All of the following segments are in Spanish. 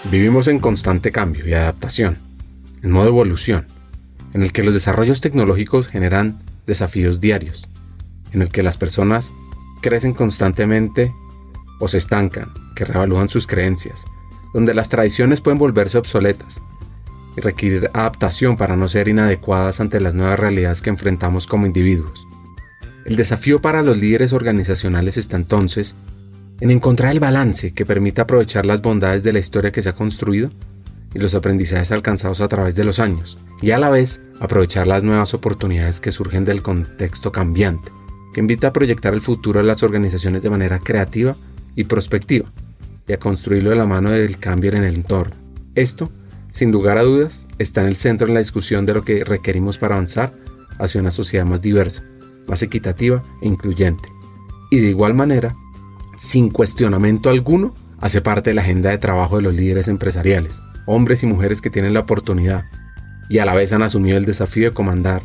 Vivimos en constante cambio y adaptación, en modo evolución, en el que los desarrollos tecnológicos generan desafíos diarios, en el que las personas crecen constantemente o se estancan, que reevalúan sus creencias, donde las tradiciones pueden volverse obsoletas y requerir adaptación para no ser inadecuadas ante las nuevas realidades que enfrentamos como individuos. El desafío para los líderes organizacionales está entonces en encontrar el balance que permita aprovechar las bondades de la historia que se ha construido y los aprendizajes alcanzados a través de los años, y a la vez aprovechar las nuevas oportunidades que surgen del contexto cambiante, que invita a proyectar el futuro de las organizaciones de manera creativa y prospectiva, y a construirlo de la mano del cambio en el entorno. Esto, sin lugar a dudas, está en el centro de la discusión de lo que requerimos para avanzar hacia una sociedad más diversa, más equitativa e incluyente. Y de igual manera, sin cuestionamiento alguno, hace parte de la agenda de trabajo de los líderes empresariales, hombres y mujeres que tienen la oportunidad y a la vez han asumido el desafío de comandar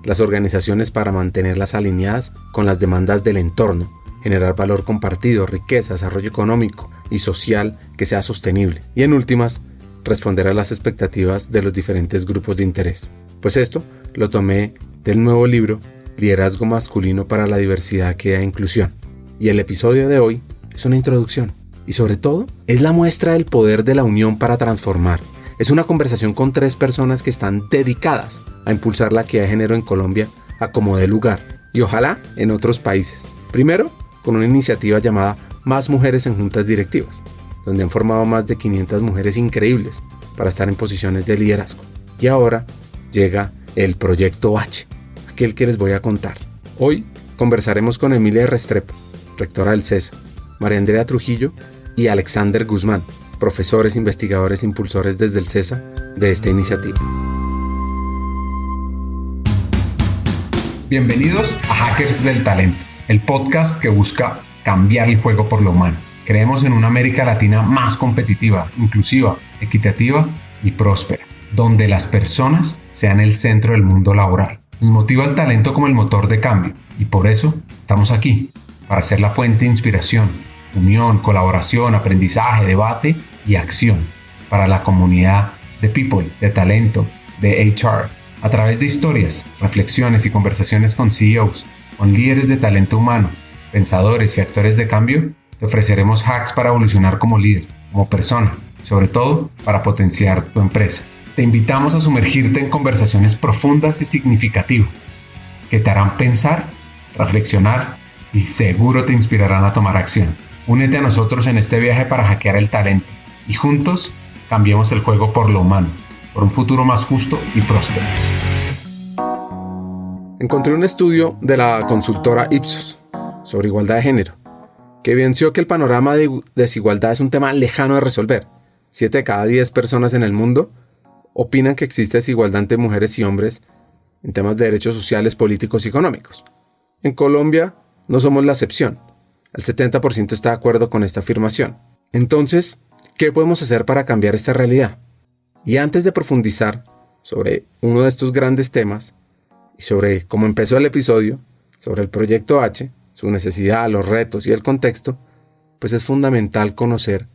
las organizaciones para mantenerlas alineadas con las demandas del entorno, generar valor compartido, riqueza, desarrollo económico y social que sea sostenible y en últimas, responder a las expectativas de los diferentes grupos de interés. Pues esto lo tomé del nuevo libro Liderazgo masculino para la diversidad, equidad e inclusión. Y el episodio de hoy es una introducción y sobre todo es la muestra del poder de la unión para transformar. Es una conversación con 3 personas que están dedicadas a impulsar la equidad de género en Colombia a como dé lugar y ojalá en otros países. Primero, con una iniciativa llamada Más Mujeres en Juntas Directivas, donde han formado más de 500 mujeres increíbles para estar en posiciones de liderazgo. Y ahora llega el Proyecto H, aquel que les voy a contar. Hoy conversaremos con Emilia Restrepo, rectora del CESA, María Andrea Trujillo y Alexander Guzmán, profesores, investigadores, impulsores desde el CESA de esta iniciativa. Bienvenidos a Hackers del Talento, el podcast que busca cambiar el juego por lo humano. Creemos en una América Latina más competitiva, inclusiva, equitativa y próspera, donde las personas sean el centro del mundo laboral. Nos motiva el talento como el motor de cambio y por eso estamos aquí, para ser la fuente de inspiración, unión, colaboración, aprendizaje, debate y acción para la comunidad de people, de talento, de HR. A través de historias, reflexiones y conversaciones con CEOs, con líderes de talento humano, pensadores y actores de cambio, te ofreceremos hacks para evolucionar como líder, como persona, y sobre todo para potenciar tu empresa. Te invitamos a sumergirte en conversaciones profundas y significativas que te harán pensar, reflexionar y seguro te inspirarán a tomar acción. Únete a nosotros en este viaje para hackear el talento y juntos cambiemos el juego por lo humano, por un futuro más justo y próspero. Encontré un estudio de la consultora Ipsos sobre igualdad de género que evidenció que el panorama de desigualdad es un tema lejano de resolver. 7 de cada 10 personas en el mundo opinan que existe desigualdad entre mujeres y hombres en temas de derechos sociales, políticos y económicos. En Colombia no somos la excepción. El 70% está de acuerdo con esta afirmación. Entonces, ¿qué podemos hacer para cambiar esta realidad? Y antes de profundizar sobre uno de estos grandes temas y sobre cómo empezó el episodio, sobre el Proyecto H, su necesidad, los retos y el contexto, pues es fundamental conocer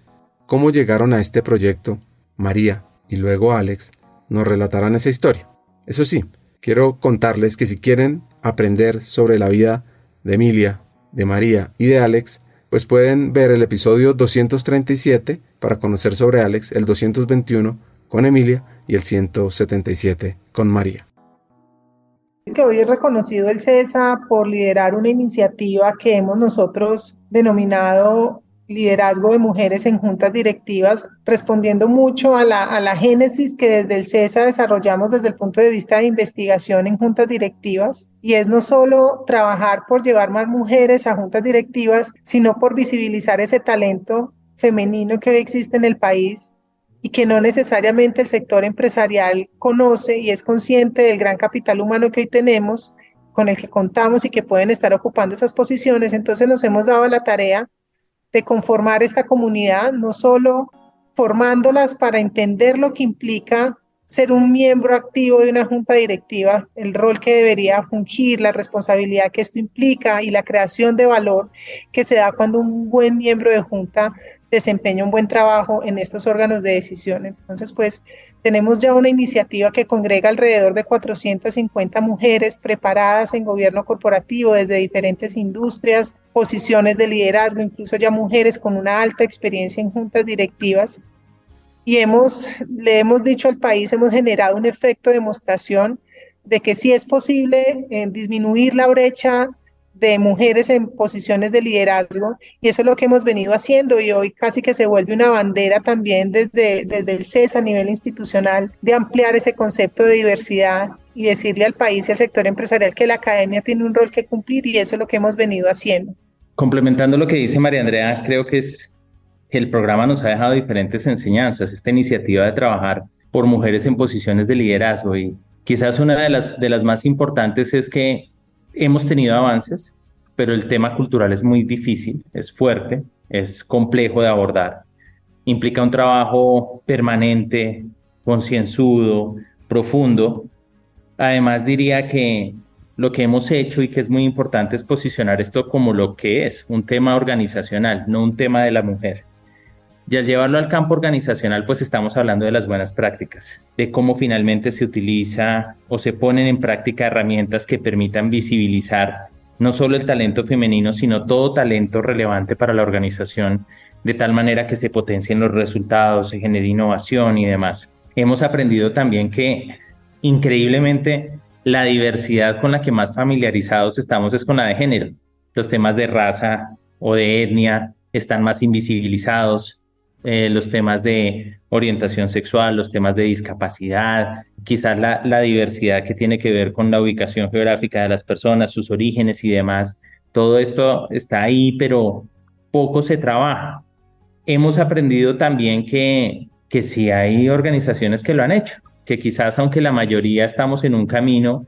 cómo llegaron a este proyecto. María y luego Alex nos relatarán esa historia. Eso sí, quiero contarles que si quieren aprender sobre la vida de Emilia, de María y de Alex, pues pueden ver el episodio 237 para conocer sobre Alex, el 221 con Emilia y el 177 con María. Que hoy es reconocido el CESA por liderar una iniciativa que hemos nosotros denominado Liderazgo de Mujeres en Juntas Directivas, respondiendo mucho a la génesis que desde el CESA desarrollamos desde el punto de vista de investigación en juntas directivas, y es no solo trabajar por llevar más mujeres a juntas directivas, sino por visibilizar ese talento femenino que hoy existe en el país y que no necesariamente el sector empresarial conoce y es consciente del gran capital humano que hoy tenemos, con el que contamos y que pueden estar ocupando esas posiciones. Entonces nos hemos dado la tarea de conformar esta comunidad, no solo formándolas para entender lo que implica ser un miembro activo de una junta directiva, el rol que debería fungir, la responsabilidad que esto implica y la creación de valor que se da cuando un buen miembro de junta desempeña un buen trabajo en estos órganos de decisión. Entonces, pues tenemos ya una iniciativa que congrega alrededor de 450 mujeres preparadas en gobierno corporativo desde diferentes industrias, posiciones de liderazgo, incluso ya mujeres con una alta experiencia en juntas directivas. Y le hemos dicho al país, hemos generado un efecto de demostración de que sí es posible disminuir la brecha de mujeres en posiciones de liderazgo, y eso es lo que hemos venido haciendo, y hoy casi que se vuelve una bandera también desde el CES a nivel institucional de ampliar ese concepto de diversidad y decirle al país y al sector empresarial que la academia tiene un rol que cumplir, y eso es lo que hemos venido haciendo. Complementando lo que dice María Andrea, creo que el programa nos ha dejado diferentes enseñanzas, esta iniciativa de trabajar por mujeres en posiciones de liderazgo, y quizás una de las más importantes es que hemos tenido avances, pero el tema cultural es muy difícil, es fuerte, es complejo de abordar. Implica un trabajo permanente, concienzudo, profundo. Además, diría que lo que hemos hecho y que es muy importante es posicionar esto como lo que es, un tema organizacional, no un tema de la mujer. Y al llevarlo al campo organizacional, pues estamos hablando de las buenas prácticas, de cómo finalmente se utiliza o se ponen en práctica herramientas que permitan visibilizar no solo el talento femenino, sino todo talento relevante para la organización, de tal manera que se potencien los resultados, se genere innovación y demás. Hemos aprendido también que, increíblemente, la diversidad con la que más familiarizados estamos es con la de género. Los temas de raza o de etnia están más invisibilizados. Los temas de orientación sexual, los temas de discapacidad, quizás la diversidad que tiene que ver con la ubicación geográfica de las personas, sus orígenes y demás. Todo esto está ahí, pero poco se trabaja. Hemos aprendido también que sí hay organizaciones que lo han hecho, que quizás aunque la mayoría estamos en un camino,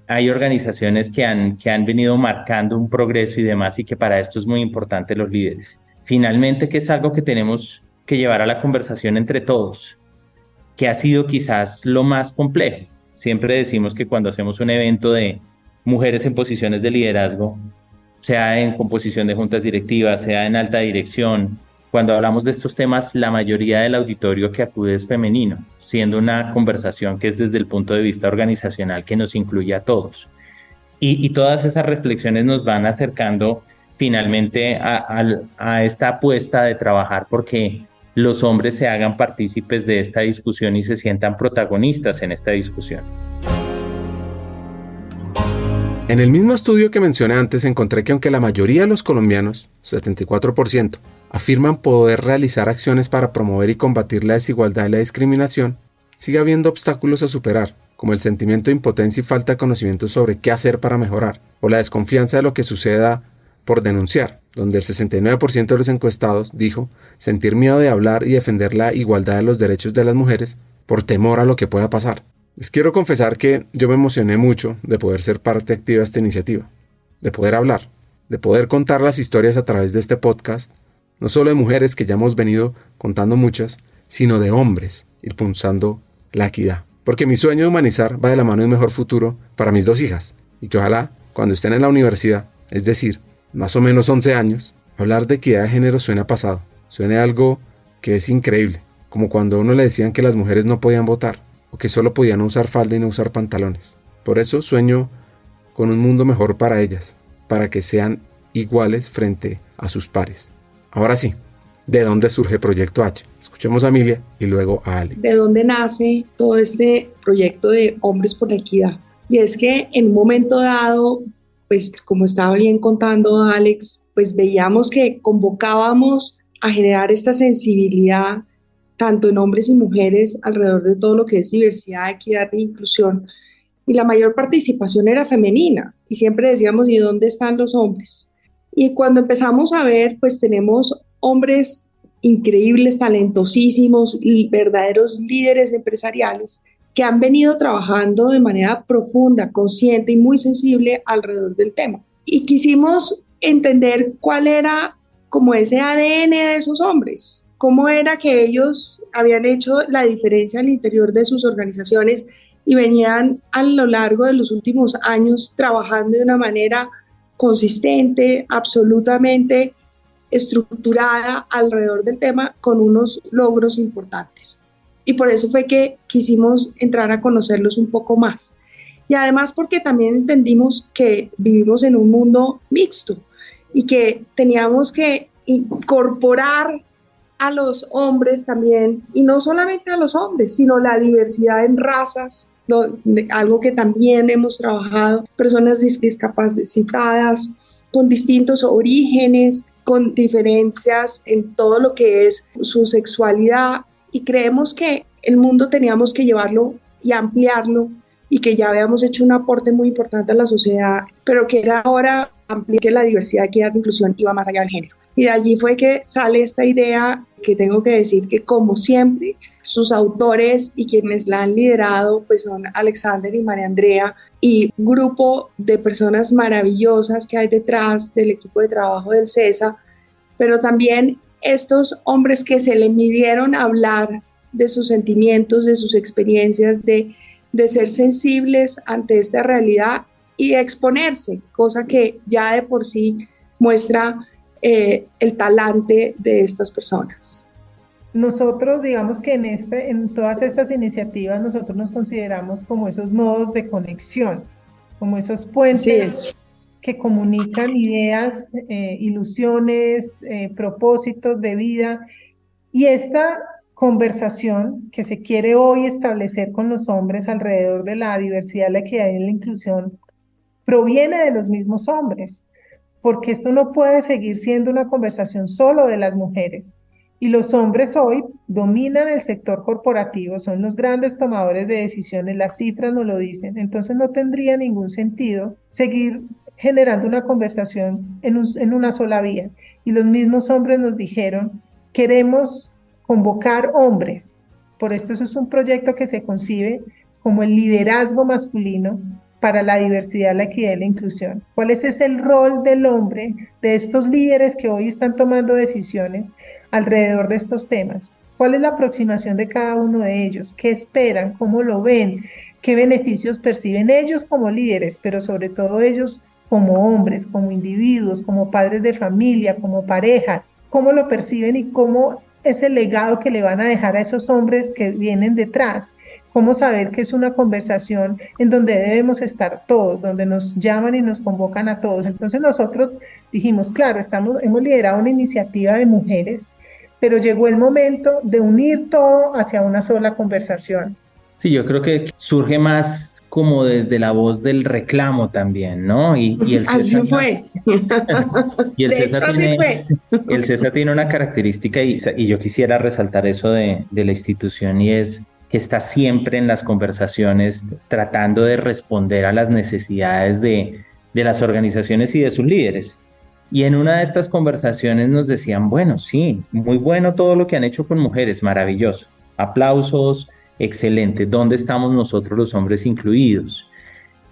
hay organizaciones que han venido marcando un progreso y demás, y que para esto es muy importante los líderes. Finalmente, que es algo que tenemos que llevar a la conversación entre todos, que ha sido quizás lo más complejo. Siempre decimos que cuando hacemos un evento de mujeres en posiciones de liderazgo, sea en composición de juntas directivas, sea en alta dirección, cuando hablamos de estos temas, la mayoría del auditorio que acude es femenino, siendo una conversación que es desde el punto de vista organizacional, que nos incluye a todos. Y todas esas reflexiones nos van acercando finalmente a esta apuesta de trabajar porque los hombres se hagan partícipes de esta discusión y se sientan protagonistas en esta discusión. En el mismo estudio que mencioné antes encontré que aunque la mayoría de los colombianos, 74%, afirman poder realizar acciones para promover y combatir la desigualdad y la discriminación, sigue habiendo obstáculos a superar, como el sentimiento de impotencia y falta de conocimiento sobre qué hacer para mejorar, o la desconfianza de lo que suceda por denunciar, donde el 69% de los encuestados dijo sentir miedo de hablar y defender la igualdad de los derechos de las mujeres por temor a lo que pueda pasar. Les quiero confesar que yo me emocioné mucho de poder ser parte activa de esta iniciativa, de poder hablar, de poder contar las historias a través de este podcast, no solo de mujeres que ya hemos venido contando muchas, sino de hombres, impulsando la equidad. Porque mi sueño de humanizar va de la mano de un mejor futuro para mis 2 hijas, y que ojalá, cuando estén en la universidad, es decir, más o menos 11 años, hablar de equidad de género suena pasado, suena algo que es increíble, como cuando a uno le decían que las mujeres no podían votar, o que solo podían usar falda y no usar pantalones. Por eso sueño con un mundo mejor para ellas, para que sean iguales frente a sus pares. Ahora sí, ¿de dónde surge Proyecto H? Escuchemos a Emilia y luego a Alex. ¿De dónde nace todo este proyecto de Hombres por la Equidad? Y es que en un momento dado, pues como estaba bien contando Alex, pues veíamos que convocábamos a generar esta sensibilidad tanto en hombres y mujeres alrededor de todo lo que es diversidad, equidad e inclusión, y la mayor participación era femenina, y siempre decíamos, ¿y dónde están los hombres? Y cuando empezamos a ver, pues tenemos hombres increíbles, talentosísimos, verdaderos líderes empresariales que han venido trabajando de manera profunda, consciente y muy sensible alrededor del tema. Y quisimos entender cuál era como ese ADN de esos hombres, cómo era que ellos habían hecho la diferencia al interior de sus organizaciones y venían a lo largo de los últimos años trabajando de una manera consistente, absolutamente estructurada alrededor del tema con unos logros importantes. Y por eso fue que quisimos entrar a conocerlos un poco más. Y además porque también entendimos que vivimos en un mundo mixto y que teníamos que incorporar a los hombres también, y no solamente a los hombres, sino la diversidad en razas, algo que también hemos trabajado, personas discapacitadas, con distintos orígenes, con diferencias en todo lo que es su sexualidad, y creemos que el mundo teníamos que llevarlo y ampliarlo, y que ya habíamos hecho un aporte muy importante a la sociedad, pero que era ahora ampliar que la diversidad, equidad e inclusión iba más allá del género. Y de allí fue que sale esta idea, que tengo que decir que, como siempre, sus autores y quienes la han liderado pues son Alexander y María Andrea, y un grupo de personas maravillosas que hay detrás del equipo de trabajo del CESA, pero también estos hombres que se le midieron a hablar de sus sentimientos, de sus experiencias, de ser sensibles ante esta realidad y de exponerse, cosa que ya de por sí muestra el talante de estas personas. Nosotros, digamos que en todas estas iniciativas, nosotros nos consideramos como esos nodos de conexión, como esos puentes que comunican ideas, ilusiones, propósitos de vida. Y esta conversación que se quiere hoy establecer con los hombres alrededor de la diversidad, la equidad y la inclusión proviene de los mismos hombres, porque esto no puede seguir siendo una conversación solo de las mujeres. Y los hombres hoy dominan el sector corporativo, son los grandes tomadores de decisiones, las cifras nos lo dicen. Entonces no tendría ningún sentido seguir generando una conversación en una sola vía. Y los mismos hombres nos dijeron, queremos convocar hombres. Por esto eso es un proyecto que se concibe como el liderazgo masculino para la diversidad, la equidad y la inclusión. ¿Cuál es el rol del hombre, de estos líderes que hoy están tomando decisiones alrededor de estos temas? ¿Cuál es la aproximación de cada uno de ellos? ¿Qué esperan? ¿Cómo lo ven? ¿Qué beneficios perciben ellos como líderes, pero sobre todo ellos como hombres, como individuos, como padres de familia, como parejas? ¿Cómo lo perciben y cómo es el legado que le van a dejar a esos hombres que vienen detrás? ¿Cómo saber que es una conversación en donde debemos estar todos, donde nos llaman y nos convocan a todos? Entonces nosotros dijimos, claro, hemos liderado una iniciativa de mujeres, pero llegó el momento de unir todo hacia una sola conversación. Sí, yo creo que surge más como desde la voz del reclamo también, ¿no? Y el así fue. Y el de hecho, así fue. El CESA tiene una característica, y yo quisiera resaltar eso de la institución, y es que está siempre en las conversaciones tratando de responder a las necesidades de las organizaciones y de sus líderes. Y en una de estas conversaciones nos decían, bueno, sí, muy bueno todo lo que han hecho con mujeres, maravilloso, aplausos, excelente, ¿dónde estamos nosotros los hombres incluidos?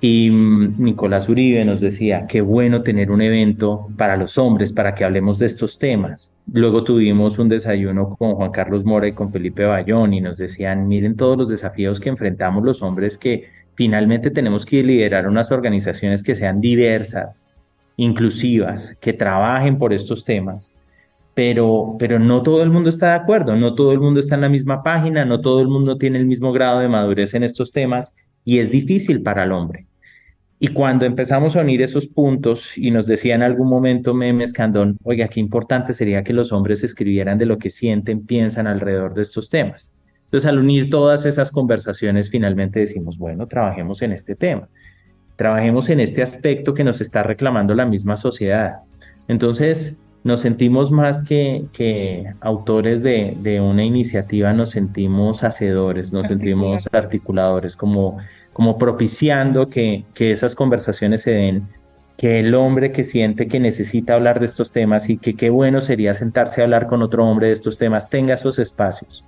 Y Nicolás Uribe nos decía, qué bueno tener un evento para los hombres, para que hablemos de estos temas. Luego tuvimos un desayuno con Juan Carlos Mora y con Felipe Bayón, y nos decían, miren todos los desafíos que enfrentamos los hombres, que finalmente tenemos que liderar unas organizaciones que sean diversas, inclusivas, que trabajen por estos temas. Pero no todo el mundo está de acuerdo, no todo el mundo está en la misma página, no todo el mundo tiene el mismo grado de madurez en estos temas, y es difícil para el hombre. Y cuando empezamos a unir esos puntos, y nos decía en algún momento Meme Escandón, oiga, qué importante sería que los hombres escribieran de lo que sienten, piensan alrededor de estos temas. Entonces, al unir todas esas conversaciones, finalmente decimos, bueno, trabajemos en este tema, trabajemos en este aspecto que nos está reclamando la misma sociedad. Entonces, nos sentimos más que autores de una iniciativa, nos sentimos hacedores, nos sentimos articuladores, como propiciando que esas conversaciones se den, que el hombre que siente que necesita hablar de estos temas y que qué bueno sería sentarse a hablar con otro hombre de estos temas, tenga esos espacios,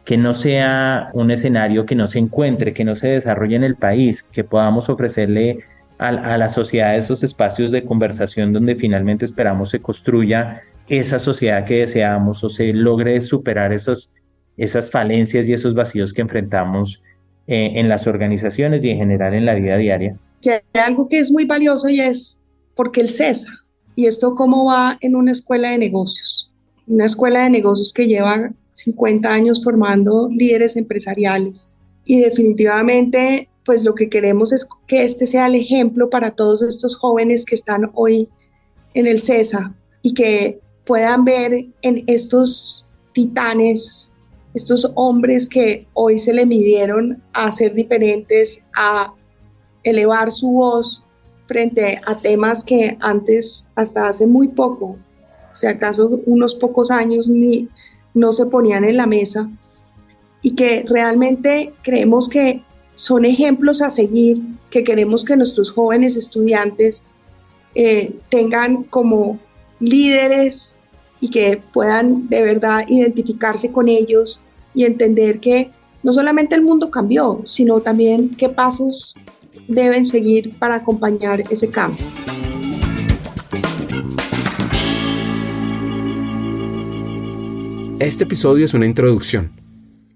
que no sea un escenario que no se encuentre, que no se desarrolle en el país, que podamos ofrecerle a la sociedad esos espacios de conversación donde finalmente esperamos se construya esa sociedad que deseamos, o se logre superar esas falencias y esos vacíos que enfrentamos en las organizaciones y en general en la vida diaria. Que hay algo que es muy valioso, y es porque el CESA ¿Y esto cómo va en una escuela de negocios? Una escuela de negocios que lleva 50 años formando líderes empresariales. Y definitivamente, pues lo que queremos es que este sea el ejemplo para todos estos jóvenes que están hoy en el CESA y que puedan ver en estos titanes, estos hombres que hoy se le midieron a ser diferentes, a elevar su voz frente a temas que antes, hasta hace muy poco, si acaso unos pocos años, no se ponían en la mesa, y que realmente creemos que son ejemplos a seguir, que queremos que nuestros jóvenes estudiantes tengan como líderes y que puedan de verdad identificarse con ellos y entender que no solamente el mundo cambió, sino también qué pasos deben seguir para acompañar ese cambio. Este episodio es una introducción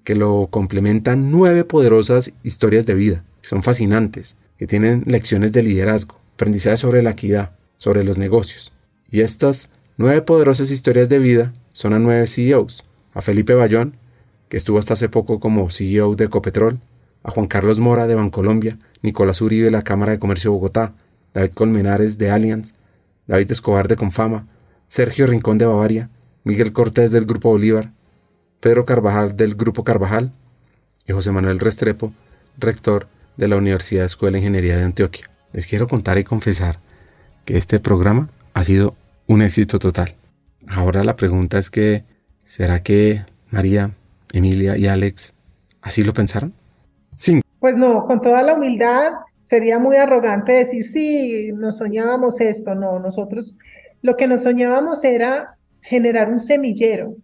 que lo complementan 9 poderosas historias de vida, que son fascinantes, que tienen lecciones de liderazgo, aprendizaje sobre la equidad, sobre los negocios. Y estas 9 poderosas historias de vida son a 9 CEOs, a Felipe Bayón, que estuvo hasta hace poco como CEO de Ecopetrol, a Juan Carlos Mora de Bancolombia, Nicolás Uribe de la Cámara de Comercio de Bogotá, David Colmenares de Allianz, David Escobar de Confama, Sergio Rincón de Bavaria, Miguel Cortés del Grupo Bolívar, Pedro Carvajal del Grupo Carvajal y José Manuel Restrepo, rector de la Universidad Escuela de Ingeniería de Antioquia. Les quiero contar y confesar que este programa ha sido un éxito total. Ahora la pregunta es que, ¿será que María, Emilia y Alex así lo pensaron? Sí. Pues no, con toda la humildad sería muy arrogante decir, sí, nos soñábamos esto. No, nosotros lo que nos soñábamos era generar un semillero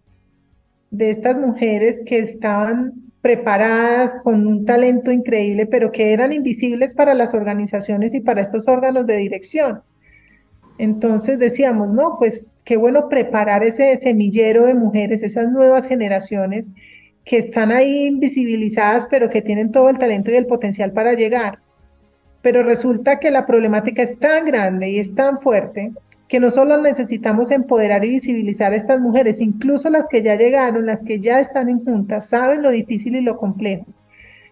de estas mujeres que estaban preparadas con un talento increíble, pero que eran invisibles para las organizaciones y para estos órganos de dirección. Entonces decíamos, no, pues qué bueno preparar ese semillero de mujeres, esas nuevas generaciones que están ahí invisibilizadas, pero que tienen todo el talento y el potencial para llegar. Pero resulta que la problemática es tan grande y es tan fuerte que no solo necesitamos empoderar y visibilizar a estas mujeres, incluso las que ya llegaron, las que ya están en juntas, saben lo difícil y lo complejo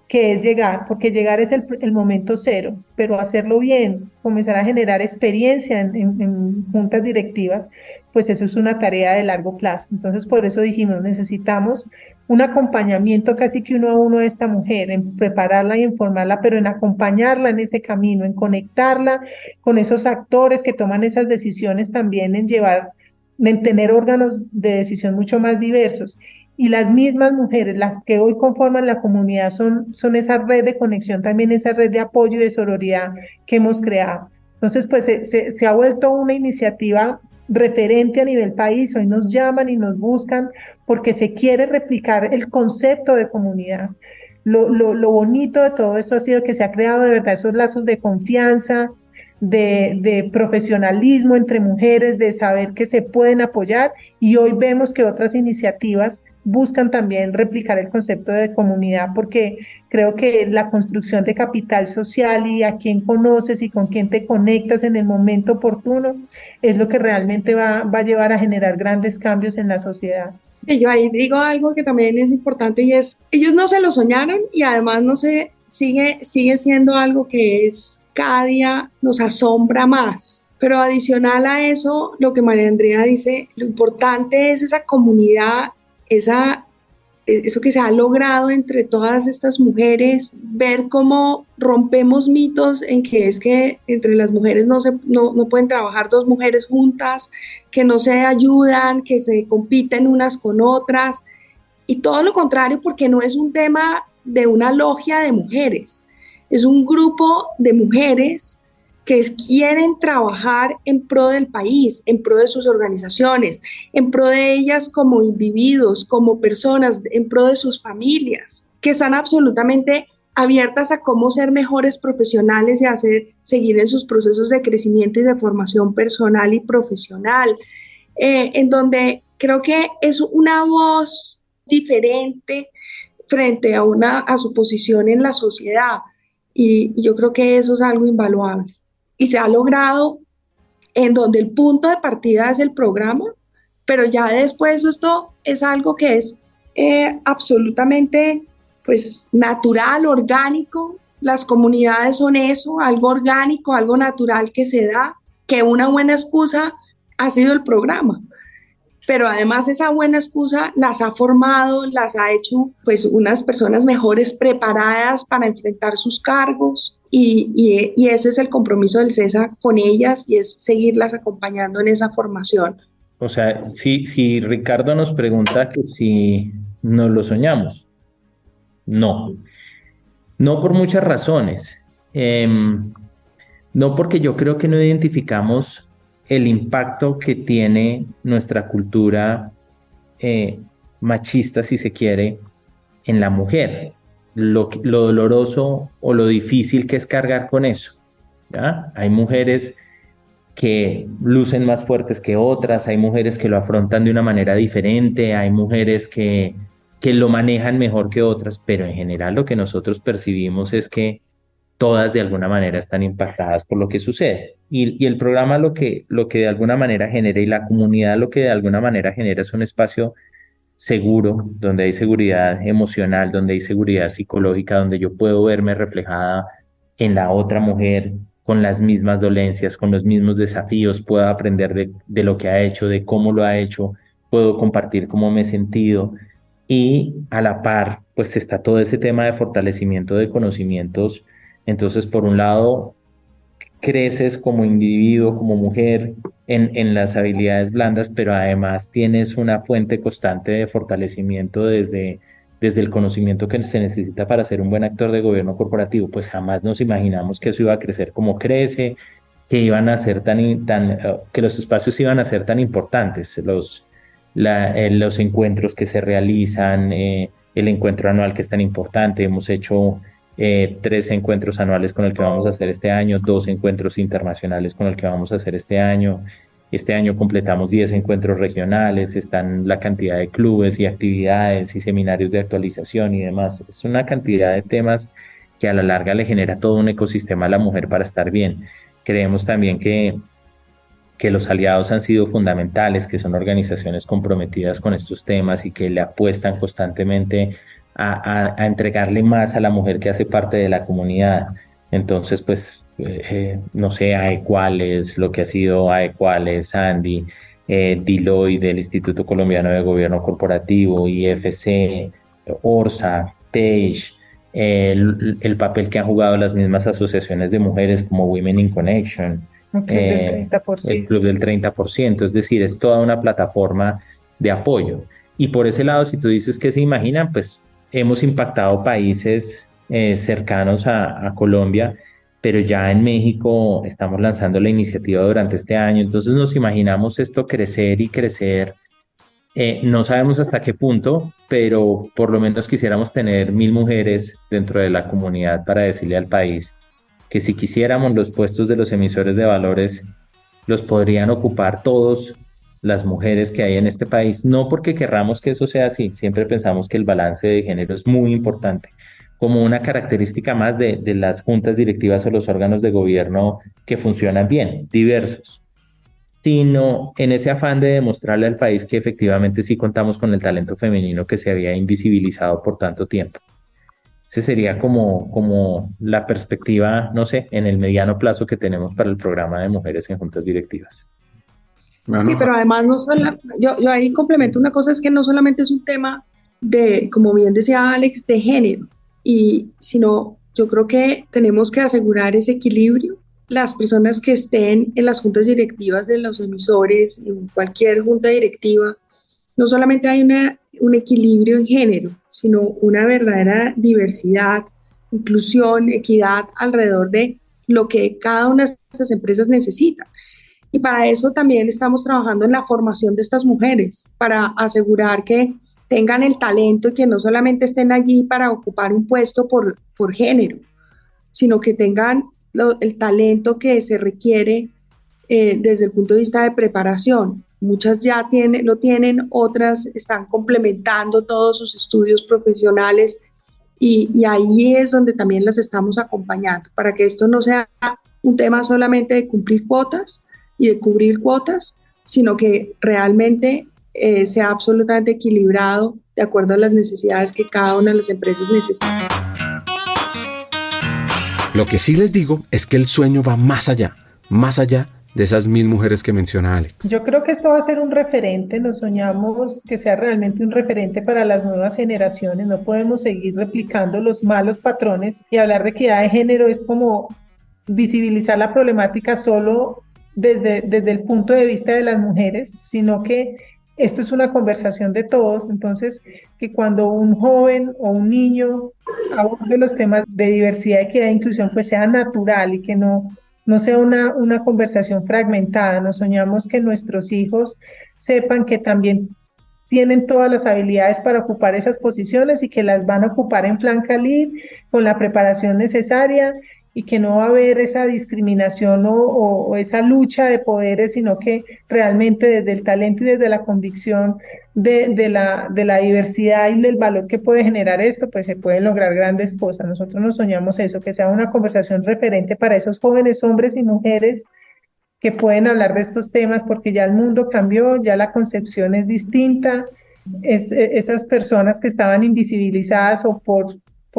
que es llegar, porque llegar es el momento cero, pero hacerlo bien, comenzar a generar experiencia en juntas directivas, pues eso es una tarea de largo plazo. Entonces, por eso dijimos, necesitamos un acompañamiento casi que uno a uno de esta mujer, en prepararla y informarla, pero en acompañarla en ese camino, en conectarla con esos actores que toman esas decisiones también, en tener órganos de decisión mucho más diversos. Y las mismas mujeres, las que hoy conforman la comunidad, son esa red de conexión, también esa red de apoyo y de sororidad que hemos creado. Entonces, pues se ha vuelto una iniciativa referente a nivel país. Hoy nos llaman y nos buscan porque se quiere replicar el concepto de comunidad. Lo bonito de todo esto ha sido que se ha creado de verdad esos lazos de confianza, de profesionalismo entre mujeres, de saber que se pueden apoyar, y hoy vemos que otras iniciativas buscan también replicar el concepto de comunidad, porque creo que la construcción de capital social y a quién conoces y con quién te conectas en el momento oportuno es lo que realmente va a llevar a generar grandes cambios en la sociedad. Sí, yo ahí digo algo que también es importante y es, ellos no se lo soñaron y además no se sigue siendo algo que es cada día nos asombra más. Pero adicional a eso, lo que María Andrea dice, lo importante es esa comunidad, eso que se ha logrado entre todas estas mujeres, ver cómo rompemos mitos en que es que entre las mujeres no pueden trabajar dos mujeres juntas, que no se ayudan, que se compiten unas con otras, y todo lo contrario, porque no es un tema de una logia de mujeres, es un grupo de mujeres que quieren trabajar en pro del país, en pro de sus organizaciones, en pro de ellas como individuos, como personas, en pro de sus familias, que están absolutamente abiertas a cómo ser mejores profesionales y seguir en sus procesos de crecimiento y de formación personal y profesional, en donde creo que es una voz diferente frente a su posición en la sociedad, y yo creo que eso es algo invaluable. Y se ha logrado en donde el punto de partida es el programa, pero ya después esto es algo que es absolutamente pues natural, orgánico. Las comunidades son eso, algo orgánico, algo natural que se da, que una buena excusa ha sido el programa. Pero además esa buena excusa las ha formado, las ha hecho pues unas personas mejores preparadas para enfrentar sus cargos y ese es el compromiso del CESA con ellas y es seguirlas acompañando en esa formación. O sea, si Ricardo nos pregunta que si nos lo soñamos, no. No por muchas razones. No porque yo creo que no identificamos el impacto que tiene nuestra cultura machista, si se quiere, en la mujer, lo doloroso o lo difícil que es cargar con eso, ¿ya? Hay mujeres que lucen más fuertes que otras, hay mujeres que lo afrontan de una manera diferente, hay mujeres que lo manejan mejor que otras, pero en general lo que nosotros percibimos es que todas de alguna manera están impactadas por lo que sucede. Y el programa lo que de alguna manera genera y la comunidad lo que de alguna manera genera es un espacio seguro, donde hay seguridad emocional, donde hay seguridad psicológica, donde yo puedo verme reflejada en la otra mujer con las mismas dolencias, con los mismos desafíos, puedo aprender de lo que ha hecho, de cómo lo ha hecho, puedo compartir cómo me he sentido y a la par, pues está todo ese tema de fortalecimiento de conocimientos. Entonces, por un lado, creces como individuo, como mujer en las habilidades blandas, pero además tienes una fuente constante de fortalecimiento desde el conocimiento que se necesita para ser un buen actor de gobierno corporativo. Pues jamás nos imaginamos que eso iba a crecer como crece, que iban a ser que los espacios iban a ser tan importantes, los encuentros que se realizan, el encuentro anual que es tan importante. Hemos hecho 3 encuentros anuales con el que vamos a hacer este año, 2 encuentros internacionales con el que vamos a hacer este año. Este año completamos 10 encuentros regionales, están la cantidad de clubes y actividades y seminarios de actualización y demás. Es una cantidad de temas que a la larga le genera todo un ecosistema a la mujer para estar bien. Creemos también que los aliados han sido fundamentales, que son organizaciones comprometidas con estos temas y que le apuestan constantemente a entregarle más a la mujer que hace parte de la comunidad. Entonces, pues, no sé, AEQuales, lo que ha sido AEQuales, Andy, Deloitte del Instituto Colombiano de Gobierno Corporativo, IFC, Orsa, Page, el papel que han jugado las mismas asociaciones de mujeres como Women in Connection, el Club del 30%, es decir, es toda una plataforma de apoyo. Y por ese lado, si tú dices que se imaginan, pues hemos impactado países cercanos a Colombia, pero ya en México estamos lanzando la iniciativa durante este año, entonces nos imaginamos esto crecer y crecer. No sabemos hasta qué punto, pero por lo menos quisiéramos tener 1000 mujeres dentro de la comunidad para decirle al país que si quisiéramos los puestos de los emisores de valores, los podrían ocupar todas las mujeres que hay en este país, no porque querramos que eso sea así, siempre pensamos que el balance de género es muy importante, como una característica más de las juntas directivas o los órganos de gobierno que funcionan bien, diversos, sino en ese afán de demostrarle al país que efectivamente sí contamos con el talento femenino que se había invisibilizado por tanto tiempo. Ese sería como la perspectiva, no sé, en el mediano plazo que tenemos para el programa de mujeres en juntas directivas. Bueno, sí, pero además yo ahí complemento una cosa, es que no solamente es un tema de, como bien decía Alex, de género, sino yo creo que tenemos que asegurar ese equilibrio. Las personas que estén en las juntas directivas de los emisores, en cualquier junta directiva, no solamente hay un equilibrio en género, sino una verdadera diversidad, inclusión, equidad alrededor de lo que cada una de estas empresas necesita. Y para eso también estamos trabajando en la formación de estas mujeres, para asegurar que tengan el talento y que no solamente estén allí para ocupar un puesto por género, sino que tengan el talento que se requiere desde el punto de vista de preparación. Muchas ya lo tienen, otras están complementando todos sus estudios profesionales y ahí es donde también las estamos acompañando para que esto no sea un tema solamente de cumplir cuotas, y de cubrir cuotas, sino que realmente sea absolutamente equilibrado de acuerdo a las necesidades que cada una de las empresas necesita. Lo que sí les digo es que el sueño va más allá de esas 1000 mujeres que menciona Alex. Yo creo que esto va a ser un referente, nos soñamos que sea realmente un referente para las nuevas generaciones, no podemos seguir replicando los malos patrones y hablar de equidad de género es como visibilizar la problemática solo desde el punto de vista de las mujeres, sino que esto es una conversación de todos, entonces que cuando un joven o un niño aborde los temas de diversidad, equidad e inclusión, pues sea natural y que no sea una conversación fragmentada. Nos soñamos que nuestros hijos sepan que también tienen todas las habilidades para ocupar esas posiciones y que las van a ocupar en Plan Khalid con la preparación necesaria y que no va a haber esa discriminación o esa lucha de poderes, sino que realmente desde el talento y desde la convicción de la diversidad y del valor que puede generar esto, pues se pueden lograr grandes cosas. Nosotros nos soñamos eso, que sea una conversación referente para esos jóvenes hombres y mujeres que pueden hablar de estos temas, porque ya el mundo cambió, ya la concepción es distinta, esas personas que estaban invisibilizadas o por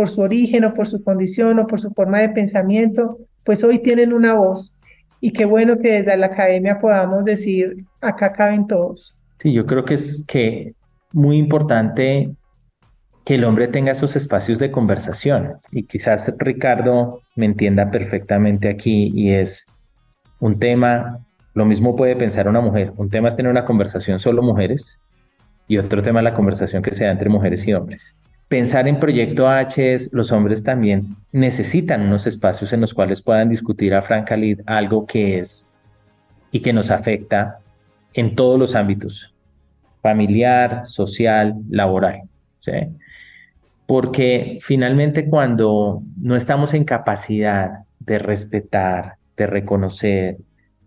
su origen o por su condición o por su forma de pensamiento, pues hoy tienen una voz y qué bueno que desde la academia podamos decir, acá caben todos. Sí, yo creo que es muy importante que el hombre tenga esos espacios de conversación y quizás Ricardo me entienda perfectamente aquí y es un tema, lo mismo puede pensar una mujer, un tema es tener una conversación solo mujeres y otro tema es la conversación que se da entre mujeres y hombres. Pensar en Proyecto H es, los hombres también necesitan unos espacios en los cuales puedan discutir a Plan Khalid algo que es y que nos afecta en todos los ámbitos, familiar, social, laboral, ¿sí? Porque finalmente cuando no estamos en capacidad de respetar, de reconocer,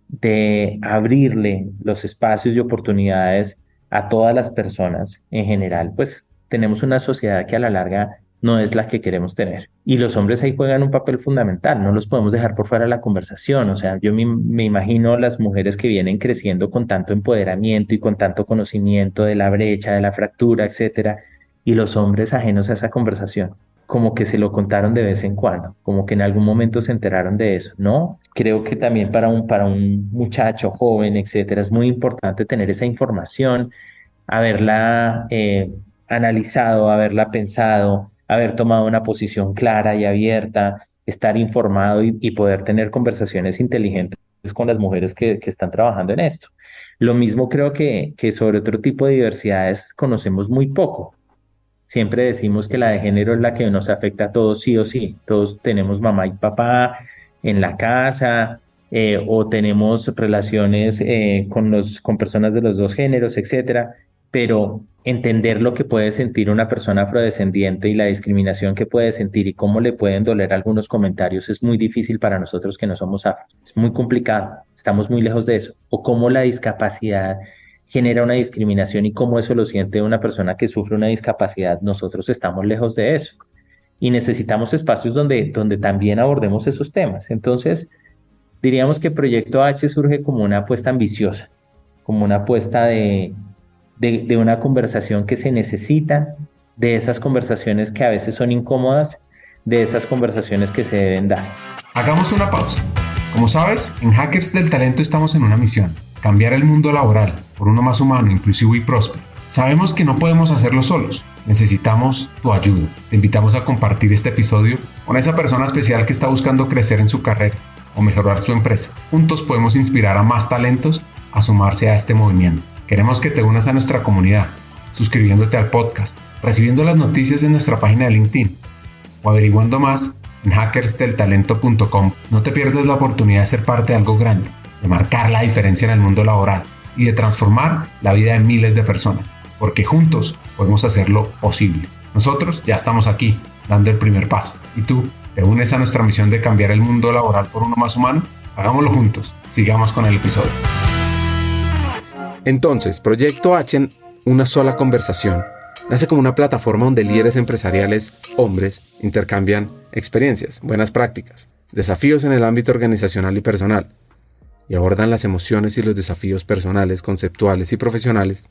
de abrirle los espacios y oportunidades a todas las personas en general, pues tenemos una sociedad que a la larga no es la que queremos tener. Y los hombres ahí juegan un papel fundamental, no los podemos dejar por fuera de la conversación. O sea, yo me imagino las mujeres que vienen creciendo con tanto empoderamiento y con tanto conocimiento de la brecha, de la fractura, etcétera, y los hombres ajenos a esa conversación, como que se lo contaron de vez en cuando, como que en algún momento se enteraron de eso, ¿no? Creo que también para un muchacho joven, etcétera, es muy importante tener esa información, haberla analizado, haberla pensado, haber tomado una posición clara y abierta, estar informado y poder tener conversaciones inteligentes con las mujeres que están trabajando en esto. Lo mismo creo que sobre otro tipo de diversidades conocemos muy poco. Siempre decimos que la de género es la que nos afecta a todos sí o sí. Todos tenemos mamá y papá en la casa o tenemos relaciones con personas de los dos géneros, etcétera. Pero entender lo que puede sentir una persona afrodescendiente y la discriminación que puede sentir y cómo le pueden doler algunos comentarios es muy difícil para nosotros que no somos afro. Es muy complicado, estamos muy lejos de eso. O cómo la discapacidad genera una discriminación y cómo eso lo siente una persona que sufre una discapacidad. Nosotros estamos lejos de eso y necesitamos espacios donde también abordemos esos temas. Entonces, diríamos que Proyecto H surge como una apuesta ambiciosa, como una apuesta de una conversación que se necesita, de esas conversaciones que a veces son incómodas, de esas conversaciones que se deben dar. Hagamos una pausa. Como sabes, en Hackers del Talento estamos en una misión: cambiar el mundo laboral por uno más humano, inclusivo y próspero. Sabemos que no podemos hacerlo solos, necesitamos tu ayuda. Te invitamos a compartir este episodio con esa persona especial que está buscando crecer en su carrera o mejorar su empresa. Juntos podemos inspirar a más talentos a sumarse a este movimiento. Queremos que te unas a nuestra comunidad, suscribiéndote al podcast, recibiendo las noticias de nuestra página de LinkedIn o averiguando más en hackersdeltalento.com. No te pierdas la oportunidad de ser parte de algo grande, de marcar la diferencia en el mundo laboral y de transformar la vida de miles de personas, porque juntos podemos hacerlo posible. Nosotros ya estamos aquí, dando el primer paso. ¿Y tú, te unes a nuestra misión de cambiar el mundo laboral por uno más humano? Hagámoslo juntos. Sigamos con el episodio. Entonces, Proyecto H en una sola conversación nace como una plataforma donde líderes empresariales, hombres, intercambian experiencias, buenas prácticas, desafíos en el ámbito organizacional y personal. y abordan las emociones y los desafíos personales, conceptuales y profesionales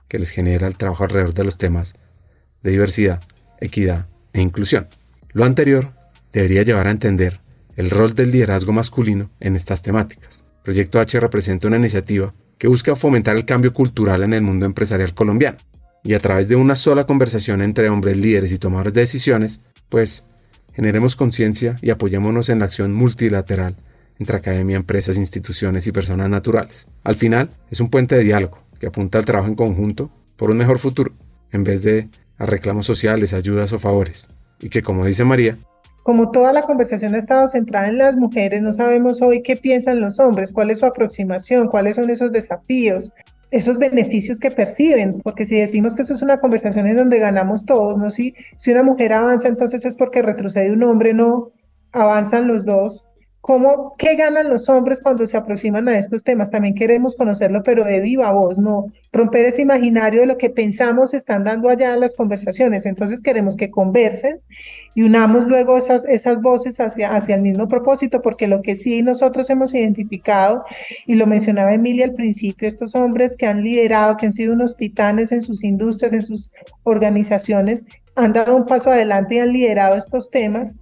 que les genera el trabajo alrededor de los temas de diversidad, equidad e inclusión. Lo anterior debería llevar a entender el rol del liderazgo masculino en estas temáticas. Proyecto H representa una iniciativa que busca fomentar el cambio cultural en el mundo empresarial colombiano y a través de una sola conversación entre hombres líderes y tomadores de decisiones, pues generemos conciencia y apoyémonos en la acción multilateral entre academia, empresas, instituciones y personas naturales. Al final, es un puente de diálogo que apunta al trabajo en conjunto por un mejor futuro, en vez de a reclamos sociales, ayudas o favores, y que, como dice María, como toda la conversación ha estado centrada en las mujeres, no sabemos hoy qué piensan los hombres, cuál es su aproximación, cuáles son esos desafíos, esos beneficios que perciben, porque si decimos que esto es una conversación en donde ganamos todos, ¿no? Si una mujer avanza, entonces es porque retrocede un hombre, no, avanzan los dos. ¿Qué ganan los hombres cuando se aproximan a estos temas? También queremos conocerlo, pero de viva voz, no romper ese imaginario de lo que pensamos están dando allá en las conversaciones. Entonces queremos que conversen y unamos luego esas voces hacia el mismo propósito, porque lo que sí nosotros hemos identificado, y lo mencionaba Emilia al principio, estos hombres que han liderado, que han sido unos titanes en sus industrias, en sus organizaciones, han dado un paso adelante y han liderado estos temas.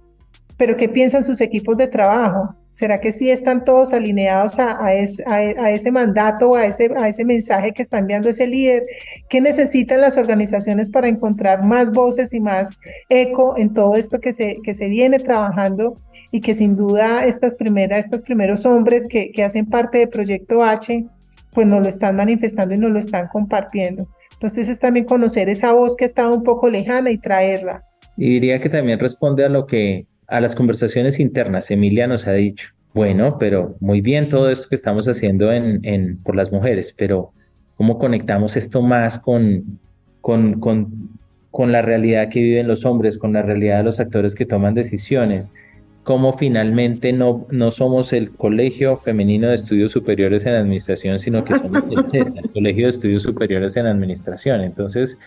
Pero ¿qué piensan sus equipos de trabajo? ¿Será que sí están todos alineados a ese mandato o a ese mensaje que está enviando ese líder? ¿Qué necesitan las organizaciones para encontrar más voces y más eco en todo esto que se viene trabajando y que sin duda estos primeros hombres que hacen parte de Proyecto H, pues nos lo están manifestando y nos lo están compartiendo? Entonces es también conocer esa voz que estaba un poco lejana y traerla. Y diría que también responde a las conversaciones internas. Emilia nos ha dicho, bueno, pero muy bien todo esto que estamos haciendo por las mujeres, pero ¿cómo conectamos esto más con la realidad que viven los hombres, con la realidad de los actores que toman decisiones? ¿Cómo finalmente no somos el Colegio Femenino de Estudios Superiores en Administración, sino que somos el CESA, el Colegio de Estudios Superiores en Administración? Entonces,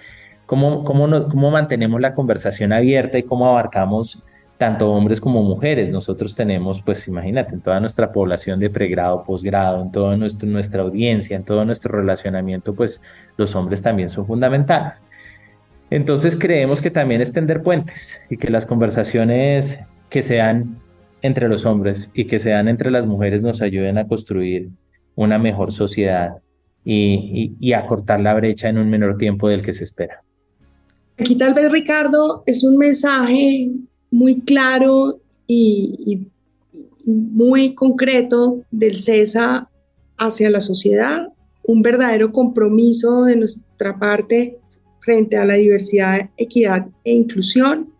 ¿cómo mantenemos la conversación abierta y cómo abarcamos tanto hombres como mujeres? Nosotros tenemos, pues imagínate, en toda nuestra población de pregrado, posgrado, en toda nuestra audiencia, en todo nuestro relacionamiento, pues los hombres también son fundamentales. Entonces creemos que también es tender puentes y que las conversaciones que se dan entre los hombres y que se dan entre las mujeres nos ayuden a construir una mejor sociedad y a cortar la brecha en un menor tiempo del que se espera. Aquí tal vez, Ricardo, es un mensaje muy claro y muy concreto del CESA hacia la sociedad, un verdadero compromiso de nuestra parte frente a la diversidad, equidad e inclusión.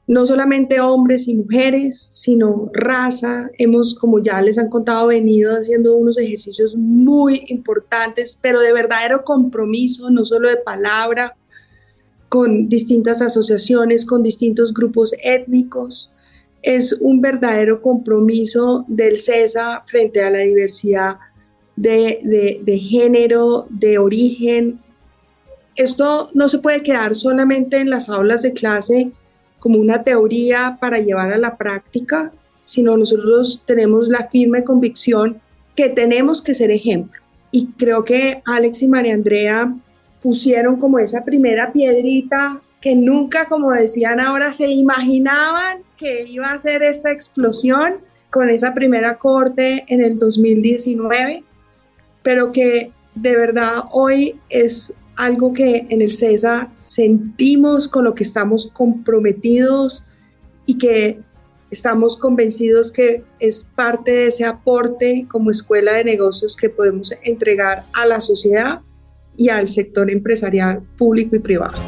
No solamente hombres y mujeres, sino raza. Hemos, como ya les han contado, venido haciendo unos ejercicios muy importantes, pero de verdadero compromiso, no solo de palabra, con distintas asociaciones, con distintos grupos étnicos. Es un verdadero compromiso del CESA frente a la diversidad de género, de origen. Esto no se puede quedar solamente en las aulas de clase como una teoría para llevar a la práctica, sino nosotros tenemos la firme convicción que tenemos que ser ejemplo. Y creo que Alex y María Andrea pusieron como esa primera piedrita que nunca, como decían ahora, se imaginaban que iba a ser esta explosión con esa primera corte en el 2019, pero que de verdad hoy es algo que en el CESA sentimos, con lo que estamos comprometidos y que estamos convencidos que es parte de ese aporte como escuela de negocios que podemos entregar a la sociedad y al sector empresarial público y privado.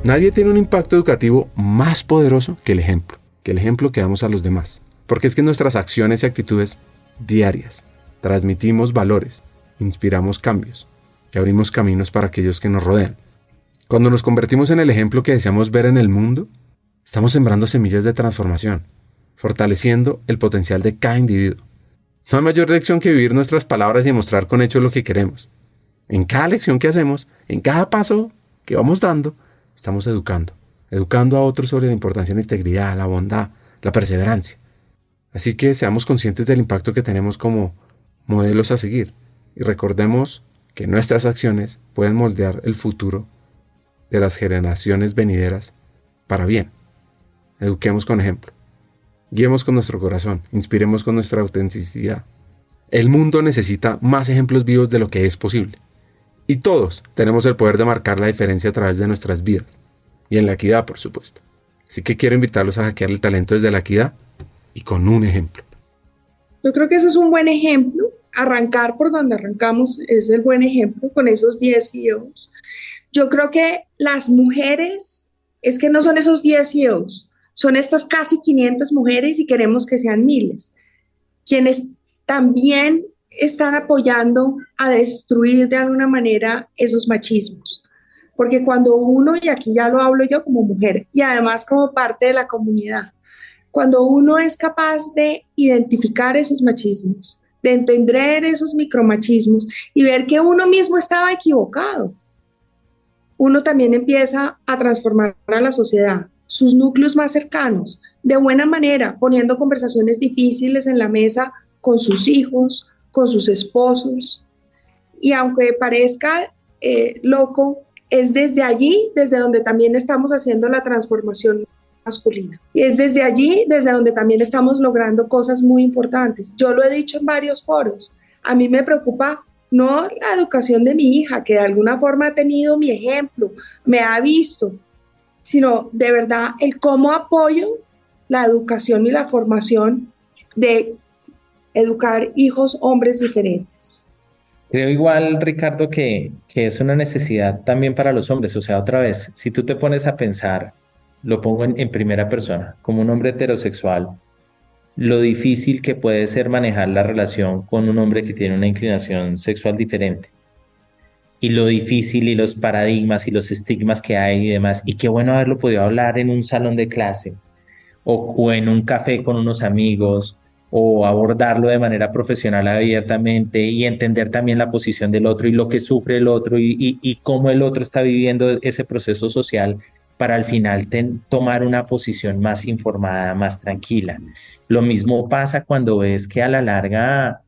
Nadie tiene un impacto educativo más poderoso que el ejemplo que damos a los demás. Porque es que nuestras acciones y actitudes diarias transmitimos valores, inspiramos cambios y abrimos caminos para aquellos que nos rodean. Cuando nos convertimos en el ejemplo que deseamos ver en el mundo, estamos sembrando semillas de transformación, fortaleciendo el potencial de cada individuo. No hay mayor lección que vivir nuestras palabras y mostrar con hechos lo que queremos. En cada lección que hacemos, en cada paso que vamos dando, estamos educando, educando a otros sobre la importancia de la integridad, la bondad, la perseverancia. Así que seamos conscientes del impacto que tenemos como modelos a seguir y recordemos que nuestras acciones pueden moldear el futuro de las generaciones venideras para bien. Eduquemos con ejemplo, guiemos con nuestro corazón, inspiremos con nuestra autenticidad. El mundo necesita más ejemplos vivos de lo que es posible. Y todos tenemos el poder de marcar la diferencia a través de nuestras vidas. Y en la equidad, por supuesto. Así que quiero invitarlos a hackear el talento desde la equidad y con un ejemplo. Yo creo que ese es un buen ejemplo. Arrancar por donde arrancamos es el buen ejemplo con esos 10 CEOs. Yo creo que las mujeres, es que no son esos 10 CEOs, son estas casi 500 mujeres y queremos que sean miles, quienes también están apoyando a destruir de alguna manera esos machismos. Porque cuando uno, y aquí ya lo hablo yo como mujer y además como parte de la comunidad, cuando uno es capaz de identificar esos machismos, de entender esos micromachismos y ver que uno mismo estaba equivocado, uno también empieza a transformar a la sociedad, sus núcleos más cercanos, de buena manera, poniendo conversaciones difíciles en la mesa con sus hijos, con sus esposos. Y aunque parezca loco, es desde allí, desde donde también estamos haciendo la transformación masculina. Y es desde allí, desde donde también estamos logrando cosas muy importantes. Yo lo he dicho en varios foros, a mí me preocupa no la educación de mi hija, que de alguna forma ha tenido mi ejemplo, me ha visto, sino de verdad el cómo apoyo la educación y la formación de educar hijos hombres diferentes. Creo igual, Ricardo, que es una necesidad también para los hombres. O sea, otra vez, si tú te pones a pensar, lo pongo en primera persona, como un hombre heterosexual, lo difícil que puede ser manejar la relación con un hombre que tiene una inclinación sexual diferente. Y lo difícil y los paradigmas y los estigmas que hay y demás. Y qué bueno haberlo podido hablar en un salón de clase o en un café con unos amigos o abordarlo de manera profesional abiertamente y entender también la posición del otro y lo que sufre el otro y cómo el otro está viviendo ese proceso social para al final tomar una posición más informada, más tranquila. Lo mismo pasa cuando ves que a la larga,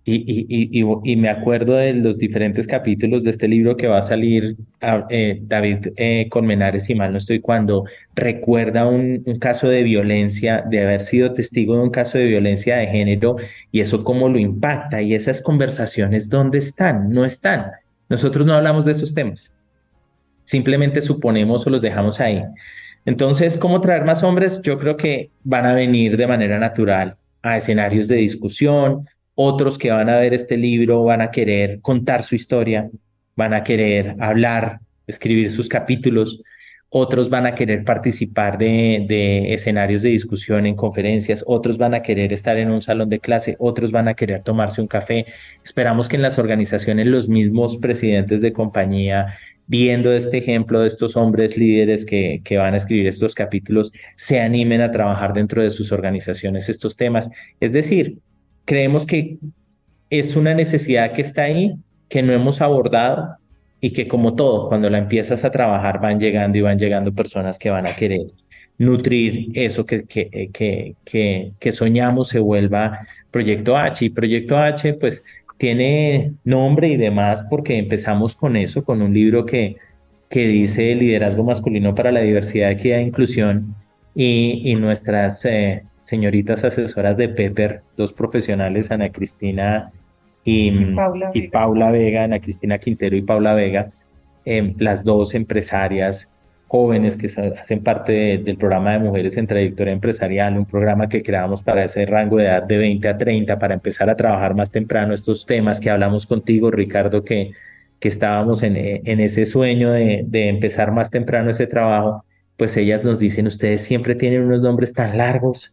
y me acuerdo de los diferentes capítulos de este libro que va a salir, David Colmenares, si mal no estoy, cuando recuerda un caso de violencia, de haber sido testigo de un caso de violencia de género y eso cómo lo impacta y esas conversaciones, ¿dónde están? No están. Nosotros no hablamos de esos temas. Simplemente suponemos o los dejamos ahí. Entonces, ¿cómo traer más hombres? Yo creo que van a venir de manera natural a escenarios de discusión. Otros que van a ver este libro van a querer contar su historia, van a querer hablar, escribir sus capítulos. Otros van a querer participar de escenarios de discusión en conferencias. Otros van a querer estar en un salón de clase. Otros van a querer tomarse un café. Esperamos que en las organizaciones los mismos presidentes de compañía, viendo este ejemplo de estos hombres líderes que van a escribir estos capítulos, se animen a trabajar dentro de sus organizaciones estos temas. Es decir, creemos que es una necesidad que está ahí, que no hemos abordado y que como todo, cuando la empiezas a trabajar van llegando y van llegando personas que van a querer nutrir eso que soñamos se vuelva Proyecto H. Y Proyecto H pues tiene nombre y demás porque empezamos con eso, con un libro que dice Liderazgo masculino para la diversidad, equidad e inclusión y nuestras señoritas asesoras de Pepper, dos profesionales, Ana Cristina y Paula Vega, Ana Cristina Quintero y Paula Vega, las dos empresarias jóvenes que hacen parte del programa de Mujeres en Trayectoria Empresarial, un programa que creamos para ese rango de edad de 20 a 30, para empezar a trabajar más temprano estos temas que hablamos contigo, Ricardo, que estábamos en ese sueño de empezar más temprano ese trabajo. Pues ellas nos dicen, ustedes siempre tienen unos nombres tan largos,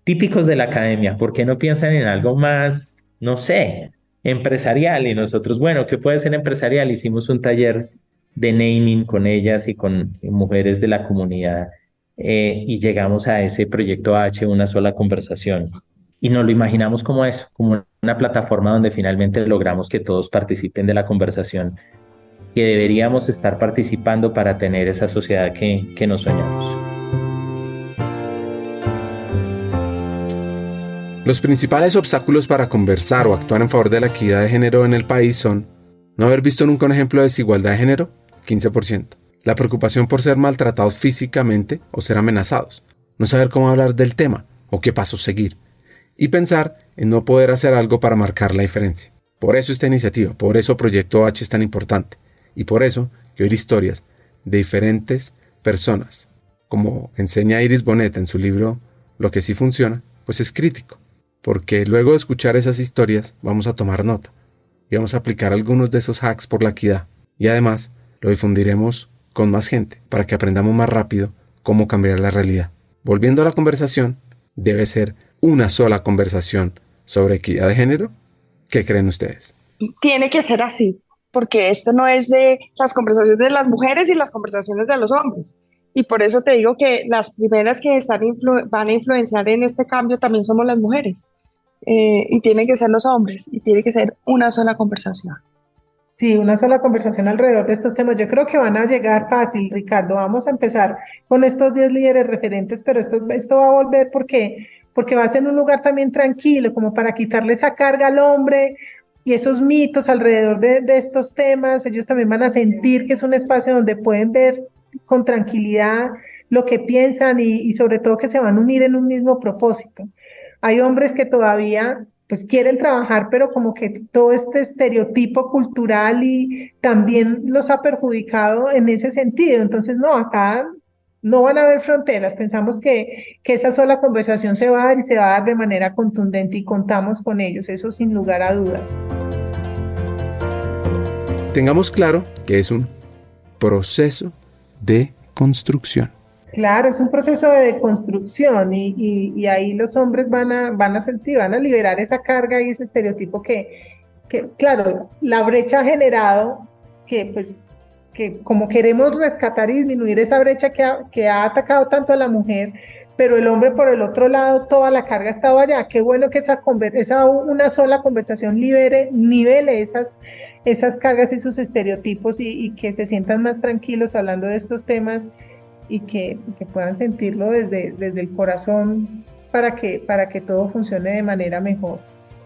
típicos de la academia, ¿por qué no piensan en algo más, no sé, empresarial? Y nosotros, bueno, ¿qué puede ser empresarial? Hicimos un taller de naming con ellas y con mujeres de la comunidad y llegamos a ese Proyecto H, una sola conversación. Y nos lo imaginamos como eso, como una plataforma donde finalmente logramos que todos participen de la conversación que deberíamos estar participando para tener esa sociedad que nos soñamos. Los principales obstáculos para conversar o actuar en favor de la equidad de género en el país son no haber visto nunca un ejemplo de desigualdad de género, 15%, la preocupación por ser maltratados físicamente o ser amenazados, no saber cómo hablar del tema o qué pasos seguir, y pensar en no poder hacer algo para marcar la diferencia. Por eso esta iniciativa, por eso Proyecto H es tan importante, y por eso que oír historias de diferentes personas, como enseña Iris Bonet en su libro Lo que sí funciona, pues es crítico. Porque luego de escuchar esas historias vamos a tomar nota y vamos a aplicar algunos de esos hacks por la equidad y además lo difundiremos con más gente para que aprendamos más rápido cómo cambiar la realidad. Volviendo a la conversación, debe ser una sola conversación sobre equidad de género. ¿Qué creen ustedes? Tiene que ser así, porque esto no es de las conversaciones de las mujeres y las conversaciones de los hombres. Y por eso te digo que las primeras que van a influenciar en este cambio también somos las mujeres. Y tienen que ser los hombres, y tiene que ser una sola conversación. Sí, una sola conversación alrededor de estos temas. Yo creo que van a llegar fácil, Ricardo. Vamos a empezar con estos 10 líderes referentes, pero esto va a volver porque va a ser un lugar también tranquilo, como para quitarle esa carga al hombre y esos mitos alrededor de estos temas. Ellos también van a sentir que es un espacio donde pueden ver con tranquilidad lo que piensan y sobre todo que se van a unir en un mismo propósito. Hay hombres que todavía pues quieren trabajar, pero como que todo este estereotipo cultural y también los ha perjudicado en ese sentido. Entonces, no, acá no van a haber fronteras. Pensamos que esa sola conversación se va a dar y se va a dar de manera contundente y contamos con ellos, eso sin lugar a dudas. Tengamos claro que es un proceso de construcción. Claro, es un proceso de construcción y ahí los hombres van a liberar esa carga y ese estereotipo que claro, la brecha ha generado que como queremos rescatar y disminuir esa brecha que ha atacado tanto a la mujer, pero el hombre por el otro lado, toda la carga ha estado allá. Qué bueno que una sola conversación nivele esas cargas y sus estereotipos y que se sientan más tranquilos hablando de estos temas y que puedan sentirlo desde el corazón para que todo funcione de manera mejor.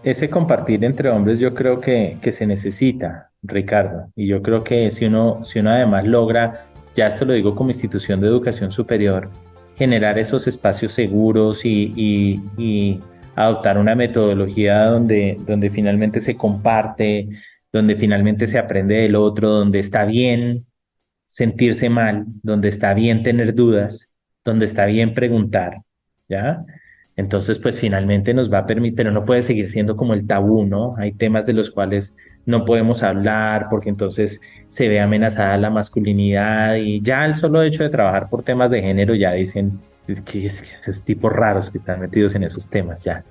Ese compartir entre hombres yo creo que se necesita, Ricardo, y yo creo que si uno además logra, ya esto lo digo como institución de educación superior, generar esos espacios seguros y adoptar una metodología donde finalmente se comparte, donde finalmente se aprende del otro, donde está bien sentirse mal, donde está bien tener dudas, donde está bien preguntar, ¿ya? Entonces, pues finalmente nos va a permitir, pero no puede seguir siendo como el tabú, ¿no? Hay temas de los cuales no podemos hablar porque entonces se ve amenazada la masculinidad y ya el solo hecho de trabajar por temas de género ya dicen que esos tipos raros que están metidos en esos temas, ya.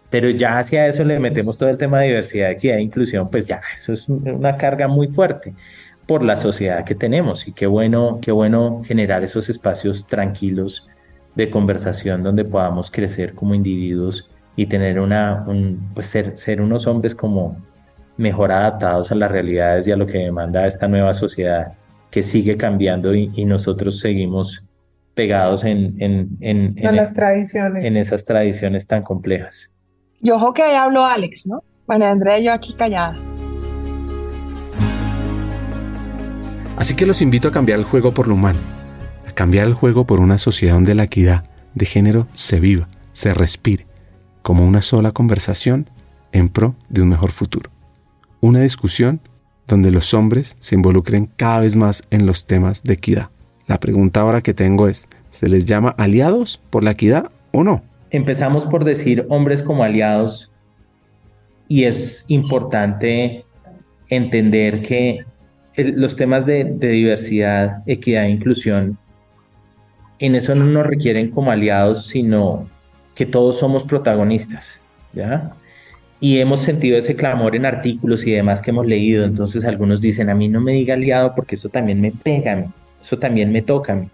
Pero ya hacia eso le metemos todo el tema de diversidad, equidad e inclusión, pues ya, eso es una carga muy fuerte por la sociedad que tenemos y qué bueno generar esos espacios tranquilos de conversación donde podamos crecer como individuos y tener pues ser unos hombres como mejor adaptados a las realidades y a lo que demanda esta nueva sociedad que sigue cambiando y nosotros seguimos pegados en las tradiciones. En esas tradiciones tan complejas. Y ojo que ahí habló Alex, ¿no? Bueno, Andrea y yo aquí callada. Así que los invito a cambiar el juego por lo humano, a cambiar el juego por una sociedad donde la equidad de género se viva, se respire, como una sola conversación en pro de un mejor futuro. Una discusión donde los hombres se involucren cada vez más en los temas de equidad. La pregunta ahora que tengo es, ¿se les llama aliados por la equidad o no? Empezamos por decir hombres como aliados y es importante entender que los temas de diversidad, equidad e inclusión, en eso no nos requieren como aliados, sino que todos somos protagonistas, ¿ya? Y hemos sentido ese clamor en artículos y demás que hemos leído, entonces algunos dicen, a mí no me diga aliado porque eso también me pega a mí, eso también me toca a mí.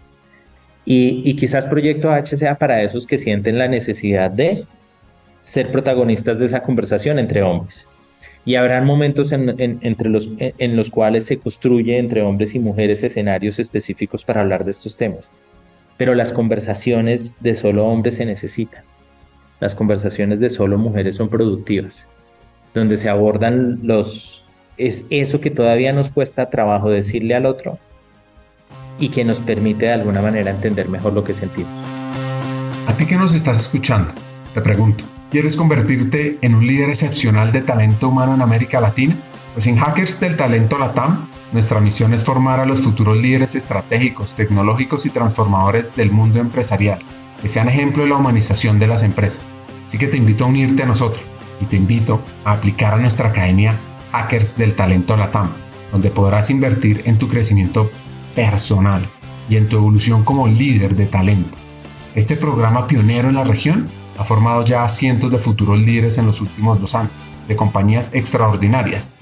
Y quizás Proyecto H sea para esos que sienten la necesidad de ser protagonistas de esa conversación entre hombres. Y habrán momentos en los cuales se construye entre hombres y mujeres escenarios específicos para hablar de estos temas. Pero las conversaciones de solo hombres se necesitan. Las conversaciones de solo mujeres son productivas, donde se abordan es eso que todavía nos cuesta trabajo decirle al otro y que nos permite de alguna manera entender mejor lo que sentimos. A ti que nos estás escuchando, te pregunto, ¿quieres convertirte en un líder excepcional de talento humano en América Latina? Pues en Hackers del Talento LATAM, nuestra misión es formar a los futuros líderes estratégicos, tecnológicos y transformadores del mundo empresarial, que sean ejemplo de la humanización de las empresas. Así que te invito a unirte a nosotros y te invito a aplicar a nuestra academia Hackers del Talento LATAM, donde podrás invertir en tu crecimiento personal y en tu evolución como líder de talento. Este programa pionero en la región ha formado ya a cientos de futuros líderes en los últimos 2 años, de compañías extraordinarias.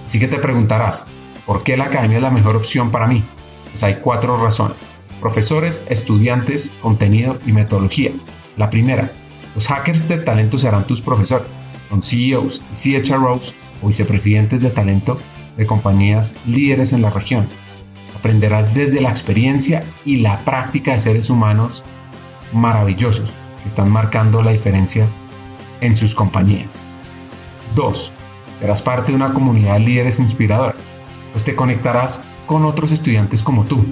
Así que te preguntarás, ¿por qué la academia es la mejor opción para mí? Pues hay 4 razones: profesores, estudiantes, contenido y metodología. La primera, los hackers de talento serán tus profesores. Son CEOs y CHROs o vicepresidentes de talento de compañías líderes en la región. Aprenderás desde la experiencia y la práctica de seres humanos maravillosos que están marcando la diferencia en sus compañías. 2. Serás parte de una comunidad de líderes inspiradores, pues te conectarás con otros estudiantes como tú,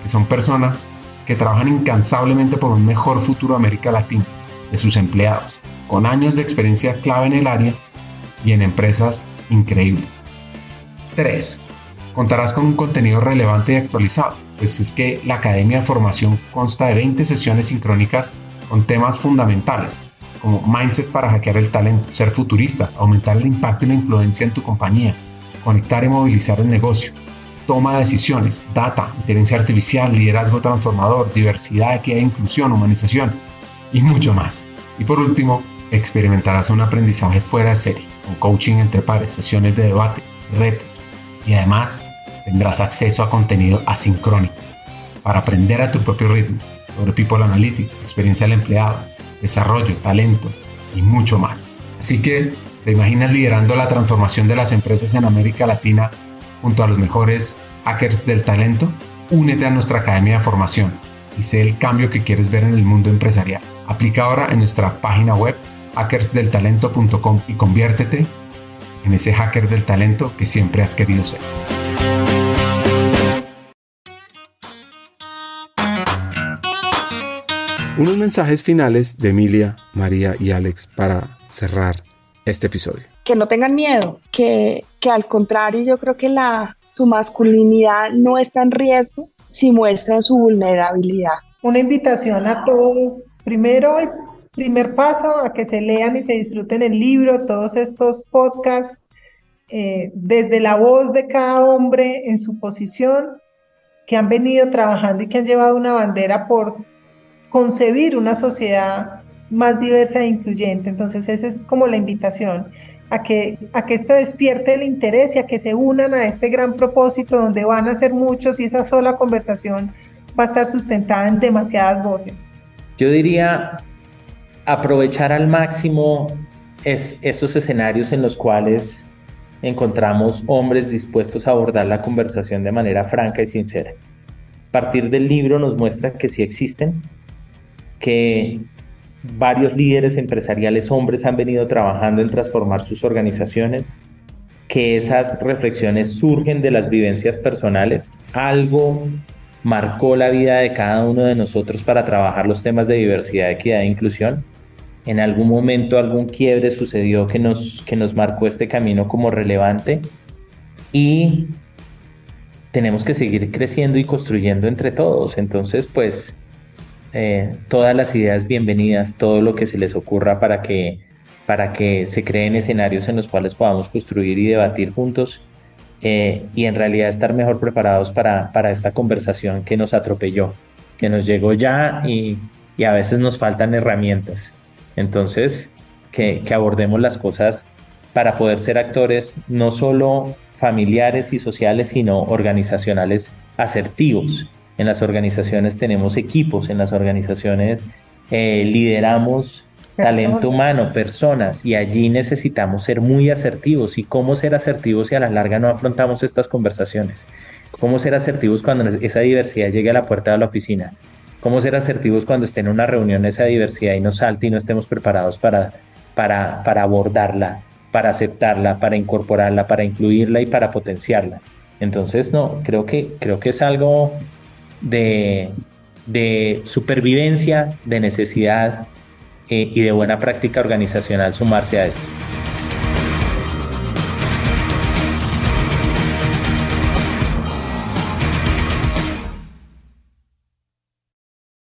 que son personas que trabajan incansablemente por un mejor futuro de América Latina, de sus empleados, con años de experiencia clave en el área y en empresas increíbles. 3. Contarás con un contenido relevante y actualizado, pues es que la Academia de Formación consta de 20 sesiones sincrónicas con temas fundamentales, como mindset para hackear el talento, ser futuristas, aumentar el impacto y la influencia en tu compañía, conectar y movilizar el negocio, toma de decisiones, data, inteligencia artificial, liderazgo transformador, diversidad, equidad e inclusión, humanización y mucho más. Y por último, experimentarás un aprendizaje fuera de serie, con coaching entre pares, sesiones de debate, retos y además tendrás acceso a contenido asincrónico para aprender a tu propio ritmo sobre People Analytics, experiencia del empleado, desarrollo, talento y mucho más. Así que, ¿te imaginas liderando la transformación de las empresas en América Latina junto a los mejores hackers del talento? Únete a nuestra academia de formación y sé el cambio que quieres ver en el mundo empresarial. Aplica ahora en nuestra página web hackersdeltalento.com y conviértete en ese hacker del talento que siempre has querido ser. Unos mensajes finales de Emilia, María y Alex para cerrar este episodio. Que no tengan miedo, que al contrario, yo creo que su masculinidad no está en riesgo si muestran su vulnerabilidad. Una invitación a todos, primero el primer paso a que se lean y se disfruten el libro, todos estos podcasts, desde la voz de cada hombre en su posición, que han venido trabajando y que han llevado una bandera por concebir una sociedad más diversa e incluyente. Entonces esa es como la invitación, a que esto despierte el interés y a que se unan a este gran propósito donde van a ser muchos y esa sola conversación va a estar sustentada en demasiadas voces. Yo diría aprovechar al máximo esos escenarios en los cuales encontramos hombres dispuestos a abordar la conversación de manera franca y sincera. A partir del libro nos muestra que sí existen, que varios líderes empresariales hombres han venido trabajando en transformar sus organizaciones, que esas reflexiones surgen de las vivencias personales. Algo marcó la vida de cada uno de nosotros para trabajar los temas de diversidad, equidad e inclusión. En algún momento algún quiebre sucedió que nos marcó este camino como relevante y tenemos que seguir creciendo y construyendo entre todos. Entonces, pues, todas las ideas bienvenidas, todo lo que se les ocurra para que se creen escenarios en los cuales podamos construir y debatir juntos y en realidad estar mejor preparados para esta conversación que nos atropelló, que nos llegó ya y a veces nos faltan herramientas. Entonces, que abordemos las cosas para poder ser actores no solo familiares y sociales, sino organizacionales asertivos. En las organizaciones tenemos equipos, en las organizaciones lideramos talento humano, personas, y allí necesitamos ser muy asertivos. ¿Y cómo ser asertivos si a la larga no afrontamos estas conversaciones? ¿Cómo ser asertivos cuando esa diversidad llegue a la puerta de la oficina? ¿Cómo ser asertivos cuando esté en una reunión esa diversidad y nos salte y no estemos preparados para abordarla, para aceptarla, para incorporarla, para incluirla y para potenciarla? Entonces, no, creo que es algo de supervivencia, de necesidad y de buena práctica organizacional sumarse a esto.